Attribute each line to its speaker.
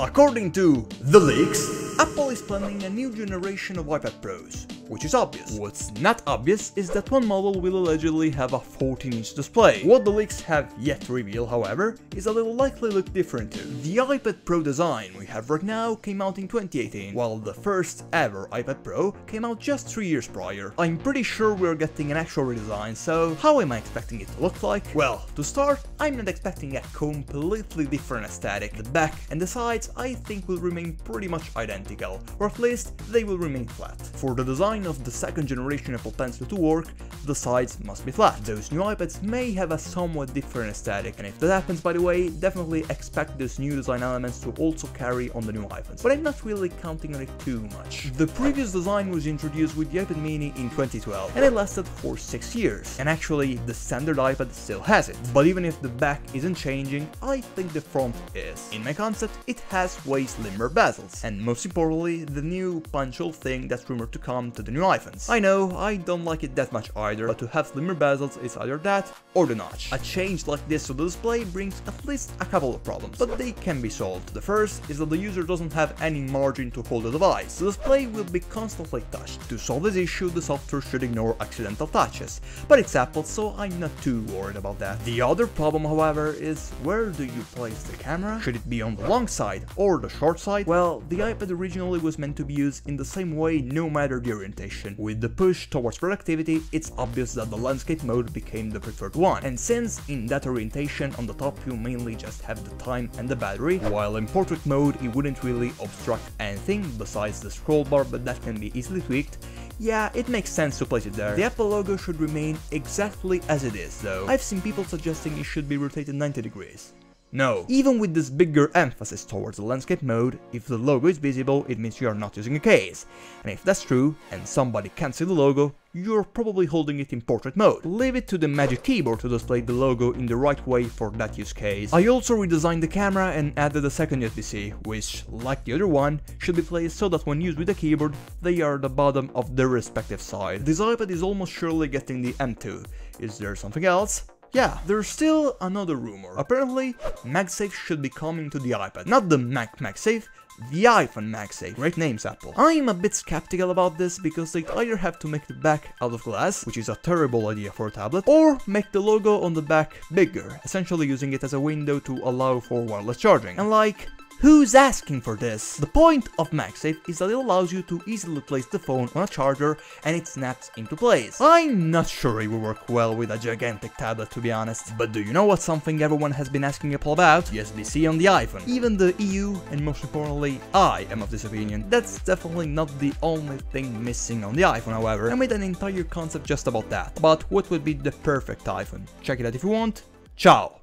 Speaker 1: According to the leaks, Apple is planning a new generation of iPad Pros, which is obvious. What's not obvious is that one model will allegedly have a 14-inch display. What the leaks have yet to reveal, however, is that it will likely look different too. The iPad Pro design we have right now came out in 2018, while the first ever iPad Pro came out just 3 years prior. I'm pretty sure we're getting an actual redesign, so how am I expecting it to look like? Well, to start, I'm not expecting a completely different aesthetic. The back and the sides I think will remain pretty much identical, or at least they will remain flat. For the design of the second generation Apple Pencil to work, the sides must be flat. Those new iPads may have a somewhat different aesthetic, and if that happens, by the way, definitely expect those new design elements to also carry on the new iPhones, but I'm not really counting on it too much. The previous design was introduced with the iPad mini in 2012, and it lasted for 6 years, and actually the standard iPad still has it. But even if the back isn't changing, I think the front is. In my concept, it has way slimmer bezels, and most importantly, the new punch hole thing that's rumored to come to the new iPhones. I know, I don't like it that much either, but to have slimmer bezels is either that or the notch. A change like this to the display brings at least a couple of problems, but they can be solved. The first is that the user doesn't have any margin to hold the device. The display will be constantly touched. To solve this issue, the software should ignore accidental touches, but it's Apple, so I'm not too worried about that. The other problem, however, is where do you place the camera? Should it be on the long side or the short side? Well, the iPad originally was meant to be used in the same way no matter the orientation. With the push towards productivity, it's obvious that the landscape mode became the preferred one, and since in that orientation on the top you mainly just have the time and the battery, while in portrait mode it wouldn't really obstruct anything besides the scroll bar, but that can be easily tweaked, yeah, it makes sense to place it there. The Apple logo should remain exactly as it is though. I've seen people suggesting it should be rotated 90 degrees. No. Even with this bigger emphasis towards the landscape mode, if the logo is visible, it means you are not using a case. And if that's true, and somebody can't see the logo, you're probably holding it in portrait mode. Leave it to the Magic Keyboard to display the logo in the right way for that use case. I also redesigned the camera and added a second USB-C, which, like the other one, should be placed so that when used with the keyboard, they are at the bottom of their respective side. This iPad is almost surely getting the M2. Is there something else? Yeah, there's still another rumor. Apparently, MagSafe should be coming to the iPad. Not the Mac MagSafe, the iPhone MagSafe. Great names, Apple. I'm a bit skeptical about this because they'd either have to make the back out of glass, which is a terrible idea for a tablet, or make the logo on the back bigger, essentially using it as a window to allow for wireless charging. And like, who's asking for this? The point of MagSafe is that it allows you to easily place the phone on a charger and it snaps into place. I'm not sure it will work well with a gigantic tablet, to be honest. But do you know what's something everyone has been asking Apple about? USB-C on the iPhone. Even the EU, and most importantly, I am of this opinion. That's definitely not the only thing missing on the iPhone, however. I made an entire concept just about that. But what would be the perfect iPhone? Check it out if you want. Ciao!